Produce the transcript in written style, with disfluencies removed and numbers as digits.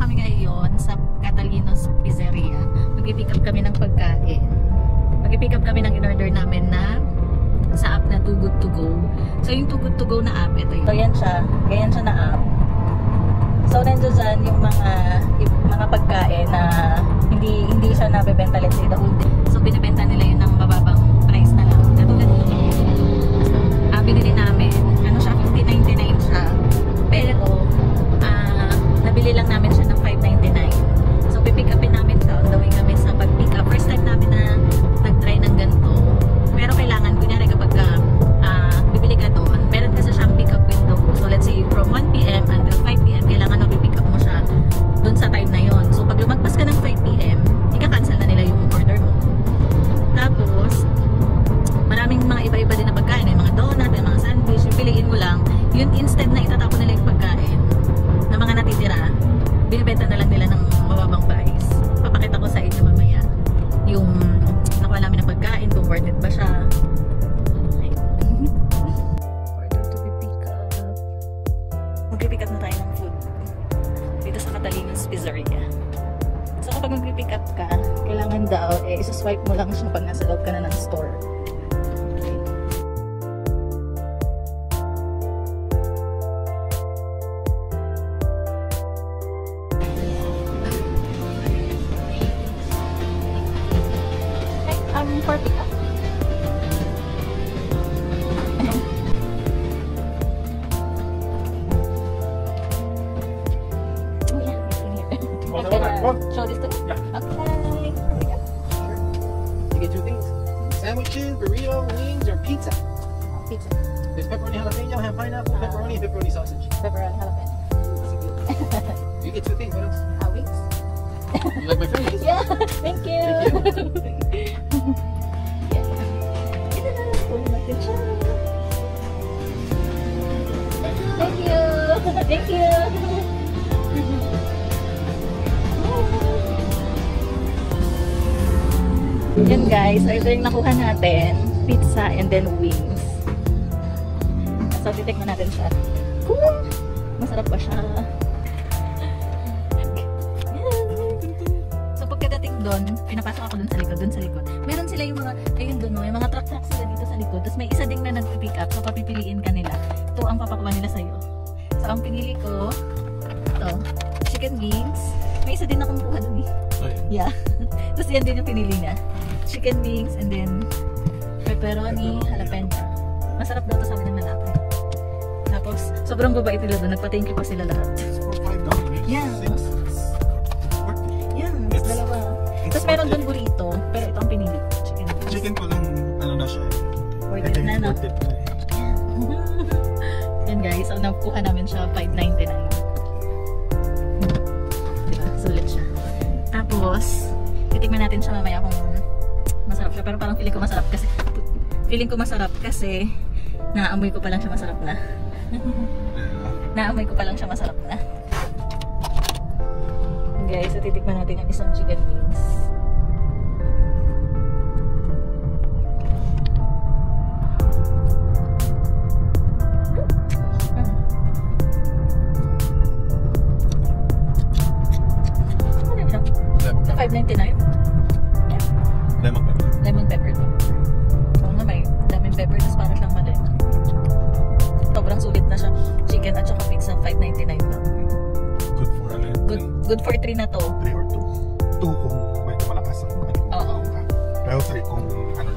kami ngayon sa Catalino's Pizzeria. Mag-pick up kami ng pagkain. Mag-pick up kami ng in-order namin na sa app na Too Good To Go. So yung Too Good To Go na app, ito yun. So yan siya. Ganyan siya na app. So nandiyan dyan yung mga pagkain na hindi siya nabebenta, let's say the whole day. So binibenta nila yun ng mababang price na lang. Katulad ito. Binili namin. Ano siya? 50.99 siya. Pero nabili lang namin siya ng 5.99. So pipick upin namin siya. On the way kami sa pag-pick up. First time namin na nag-try ng ganito. Pero kailangan, kunyari kapag bibili ka doon, meron kasi siyang pick up window. So let's say from 1 PM until 5 PM, kailangan pick up mo siya doon sa time na yon. So pag lumagpas ka ng 5 PM, ika-cancel na nila yung order mo. Tapos, maraming mga iba-iba din na pagkain. May mga donut, may mga sandwich. Piliin mo lang. Yun, instead na itatapon nila yung pagkain na mga natitira, binibenta na lang nila ng mababang price. Papakita ko sa inyo mamaya yung nakuha namin ng pagkain, kung worth it ba siya. Order to be pick up. Mag-pick up na tayo ng food dito sa Catalino's Pizzeria. So kapag mag-pick up ka, kailangan daw, isa-swipe mo lang siya pag nasa loob ka na ng store. For pick up. Show this to me? Yeah. Okay. You get 2 things. Sandwiches, burrito, wings, or pizza. Pizza. There's pepperoni jalapeno, ham pineapple, pepperoni, and pepperoni sausage. Pepperoni jalapeno. You get 2 things. What else? Wings. You like my fries? Yeah. Thank you. Thank you. Thank you. Yan guys, ito yung nakuha natin. Pizza and then wings. So titikman natin siya. Masarap ba siya? So pagkadating doon, pinapasok ako doon sa likod. Meron sila yung mga, ayun doon, may mga truck sila dito sa likod. Tapos may isa ding na nag-pick up. So papipiliin ka nila. Ito ang papakuha nila sa'yo. So ang pinili ko, ito, chicken wings. May isa din akong kuha doon eh. Oh, yeah. Tapos yan din yung pinili niya. Chicken wings and then pepperoni, jalapeno. Masarap daw ito sa amin ng lalaki. Tapos, sobrang babait nila doon. Nagpa-thank you pa sila lahat. Yeah. Yeah, dalawa. Tapos meron doon burrito, pero ito ang pinili ko. Chicken wings. Chicken ko lang, ano na siya. Worth it na, no? Yan guys, so nakuha namin siya 5.99. Diba? Sulit siya. Tapos, titikman natin siya mamaya kung masarap siya. Pero parang feeling ko masarap kasi naamoy ko pa lang siya masarap na. Naamoy ko pa lang siya masarap na. Guys, so titikman natin ang isang chicken wings. Sa 5.99? Yeah. Lemon pepper. Lemon pepper to. So nga may lemon pepper, tapos parang siyang mali. Sobrang sulit na siya. Chicken at saka pizza, 5.99 to. Good for ano yun? Good for 3 na to. 3 or 2. 2 kung medyo malakas ang ano. Oo. Pero 3 kung ano